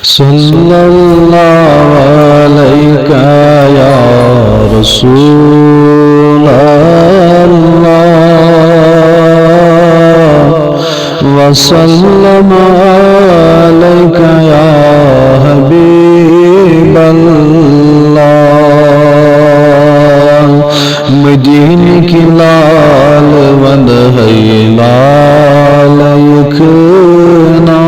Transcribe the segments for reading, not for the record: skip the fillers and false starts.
सल्लल्लाहु अलैका या रसूल अल्लाह व सल्लम अलैका या हबीब अल्लाह। मदीने की लाल वंद है लाल यखना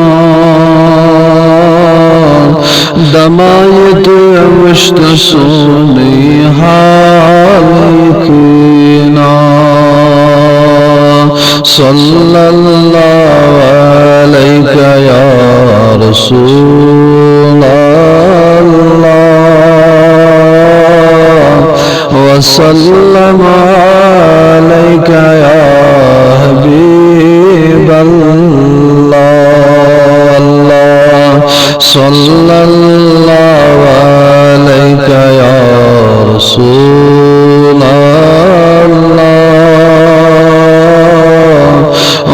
दमायत अवश्त सोने हालना सल्लल्लाहु अलैका या रसूल अल्लाह व सल्लम अलैका या हबीब अल्लाह सल्लल्लाहु अलैका या रसूल अल्लाह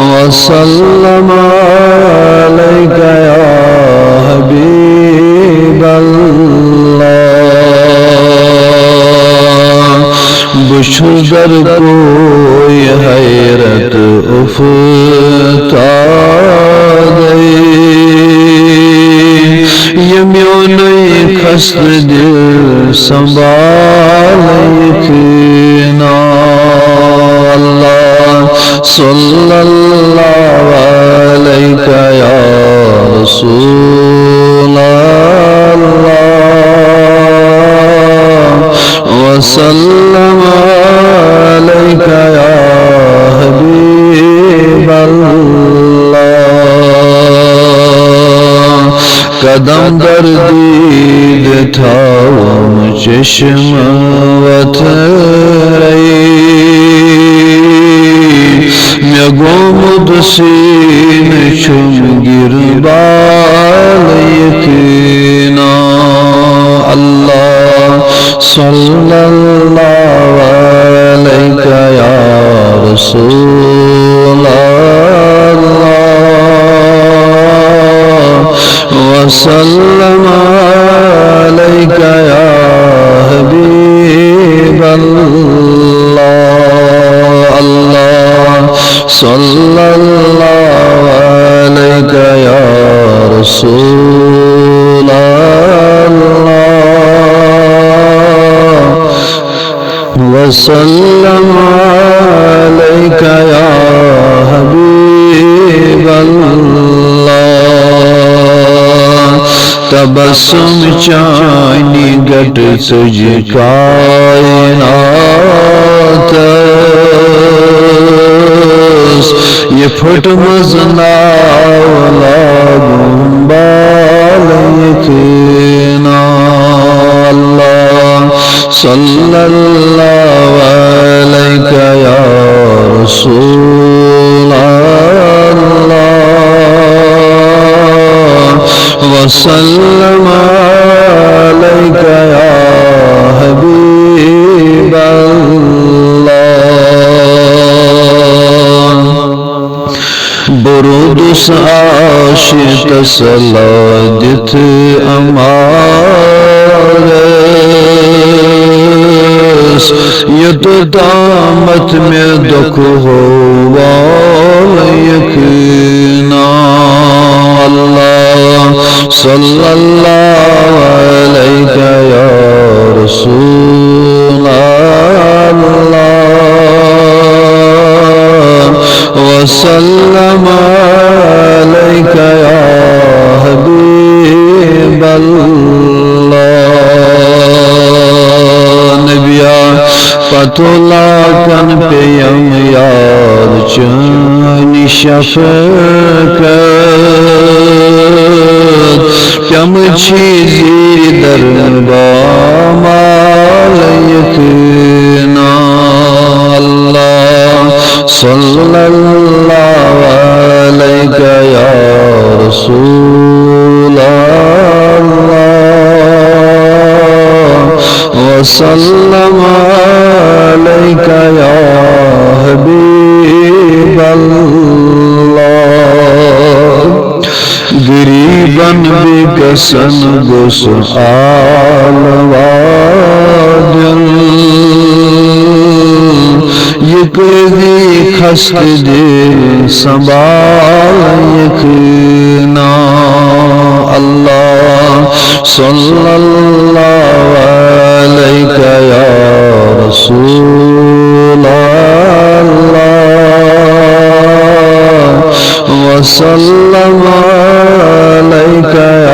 व सल्लम अलैका या हबीब अल्लाह। बुशुगर कोई हैरत उफ्ताद खस्त दिल संभाल यकीना अल्लाह सल्लल्लाहु अलैका या रसूल अल्लाह व सल्लम अलैका या हबीब अल्लाह। कदम दर दीद था चश्म वतरई मैं गोमुद सीन शुम गिरबाल यकीना अल्लाह सल्लल्लाहु अलैका या रसूल वसल्लम अलैका या हबीब अल्लाह अल्लाह सल्लल्लाहु अलैका या रसूल अल्लाह वसल्लम अलैका या हबीब तबस्सुम चानी गट तुझ कायनात ये फुट मजना गुंबाल यकीना अल्लाह सल्लल्लाहु अलैका या रसूल वसल्लम अलैका या हबीब अल्लाह। बुरुदुस आशित सलादित अमारस युत दामत में दुख हो वाल यकीना अल्लाह सल्लल्लाहु अलैका या रसूल अल्लाह व सल्लम अलैका या हबीब अल्लाह। नबिया पतोला कन पे यम यार चानी शफ़क़त कम चीज़ी दरबार यकीना अल्लाह सल्लल्लाहु अलैका या रसूल अल्लाह व सल्लम अलैका या हबीब अल्लाह। गरीबन ربك سنقص آل واجل يكذي خست دل سنبال يكنا الله صلى الله عليك يا رسول الله وسلم عليك يا